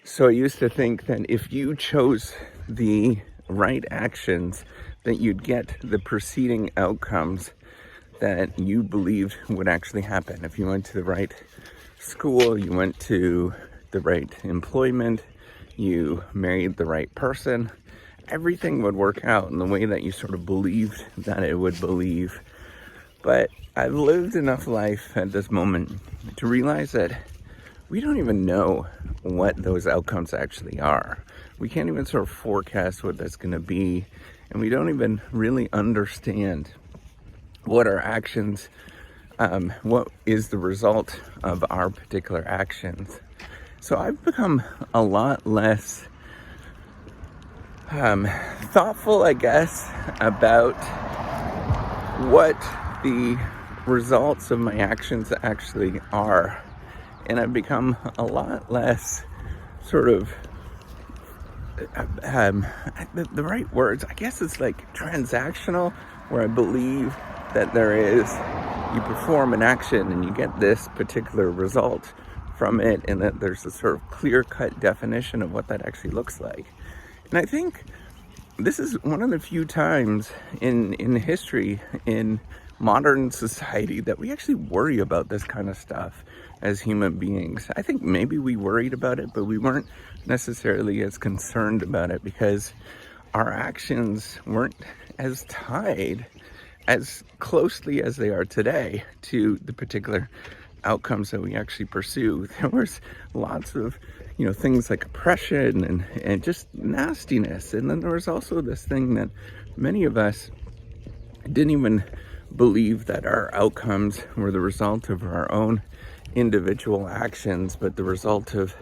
So I used to think that if you chose the right actions, that you'd get the preceding outcomes that you believed would actually happen. If you went to the right school, you went to the right employment, you married the right person, everything would work out in the way that you sort of believed that it would believe. But I've lived enough life at this moment to realize that we don't even know what those outcomes actually are. We can't even sort of forecast what that's going to be, and we don't even really understand what our actions, what is the result of our particular actions. So I've become a lot less thoughtful, I guess, about what the results of my actions actually are. And I've become a lot less sort of, the right words, I guess it's like transactional, where I believe that you perform an action and you get this particular result from it, and that there's a sort of clear-cut definition of what that actually looks like. And I think this is one of the few times in history, in modern society, that we actually worry about this kind of stuff as human beings. I think maybe we worried about it, but we weren't necessarily as concerned about it because our actions weren't as tied as closely as they are today to the particular outcomes that we actually pursue. There was lots of, things like oppression and just nastiness. And then there was also this thing that many of us didn't even believe that our outcomes were the result of our own individual actions, but the result of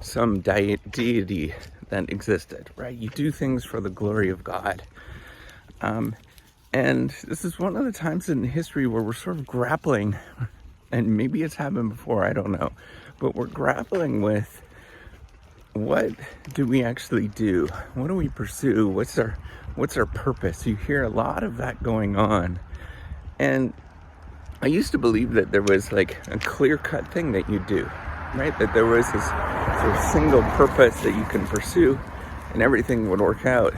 some deity that existed, right? You do things for the glory of God. And this is one of the times in history where we're sort of grappling, and maybe it's happened before, I don't know, but we're grappling with what do we actually do? What do we pursue? What's our purpose? You hear a lot of that going on. And I used to believe that there was like a clear-cut thing that you do, right? That there was this sort of single purpose that you can pursue and everything would work out.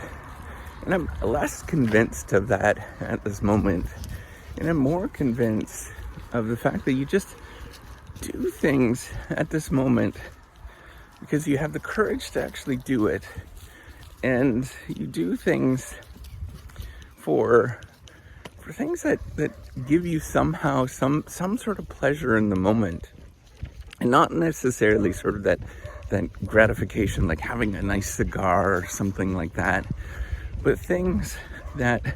And I'm less convinced of that at this moment. And I'm more convinced of the fact that you just do things at this moment because you have the courage to actually do it. And you do things for things that give you somehow some sort of pleasure in the moment, and not necessarily sort of that gratification like having a nice cigar or something like that, but things that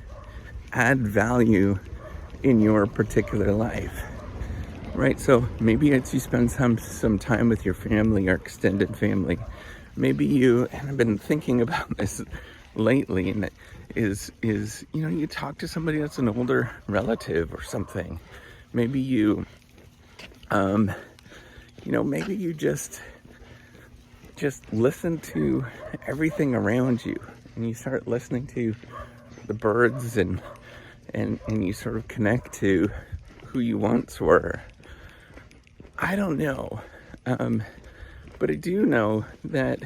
add value in your particular life, right? So maybe it's you spend some time with your family or extended family. Maybe and I've been thinking about this lately, and it is you talk to somebody that's an older relative or something. Maybe maybe you just listen to everything around you, and you start listening to the birds, and you sort of connect to who you once were. I don't know, but I do know that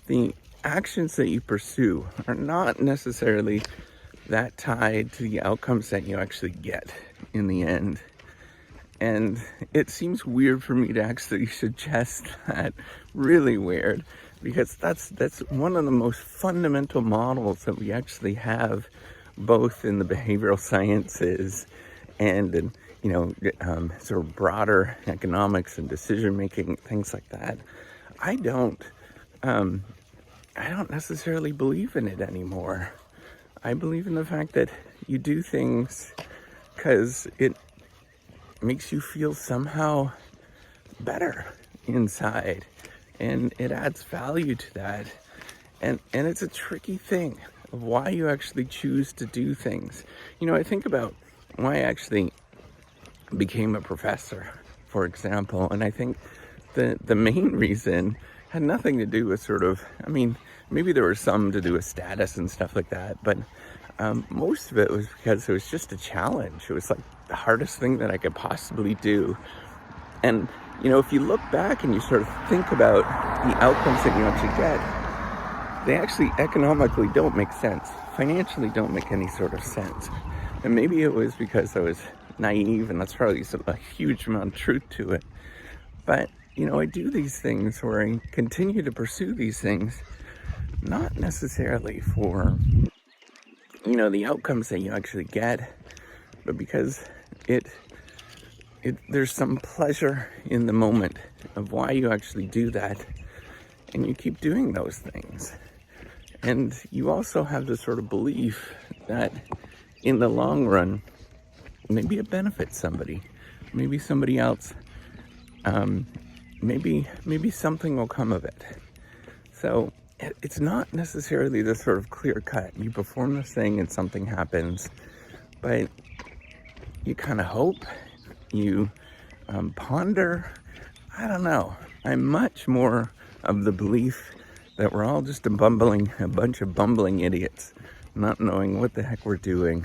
the actions that you pursue are not necessarily that tied to the outcomes that you actually get in the end. And it seems weird for me to actually suggest that, really weird, because that's one of the most fundamental models that we actually have, both in the behavioral sciences and in sort of broader economics and decision making, things like that. I don't necessarily believe in it anymore. I believe in the fact that you do things because it makes you feel somehow better inside, and it adds value to that. And it's a tricky thing of why you actually choose to do things. I think about why I actually became a professor, for example, and I think the main reason had nothing to do with maybe there was some to do with status and stuff like that, but most of it was because it was just a challenge. It was like the hardest thing that I could possibly do. And You know, if you look back and you sort of think about the outcomes that you actually get, they actually economically don't make sense. Financially don't make any sort of sense. And maybe it was because I was naive, and that's probably a huge amount of truth to it. But, you know, I do these things, or I continue to pursue these things, not necessarily for, you know, the outcomes that you actually get, but because there's some pleasure in the moment of why you actually do that, and you keep doing those things. And you also have this sort of belief that in the long run, maybe it benefits somebody, maybe somebody else, maybe something will come of it. So it's not necessarily this sort of clear cut. You perform this thing and something happens, but you kind of hope, you ponder. I don't know. I'm much more of the belief that we're all just a bunch of bumbling idiots, not knowing what the heck we're doing,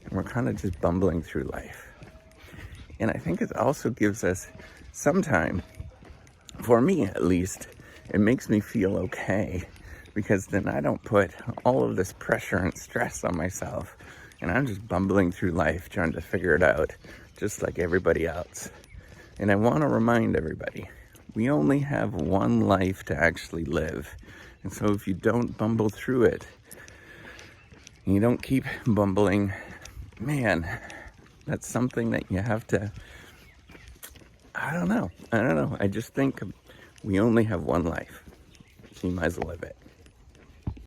and we're kind of just bumbling through life. And I think it also gives us some time, for me at least, it makes me feel okay, because then I don't put all of this pressure and stress on myself, and I'm just bumbling through life trying to figure it out, just like everybody else. And I want to remind everybody, we only have one life to actually live. And so if you don't bumble through it, and you don't keep bumbling, man, that's something that you have to, I don't know. I just think we only have one life. So you might as well live it.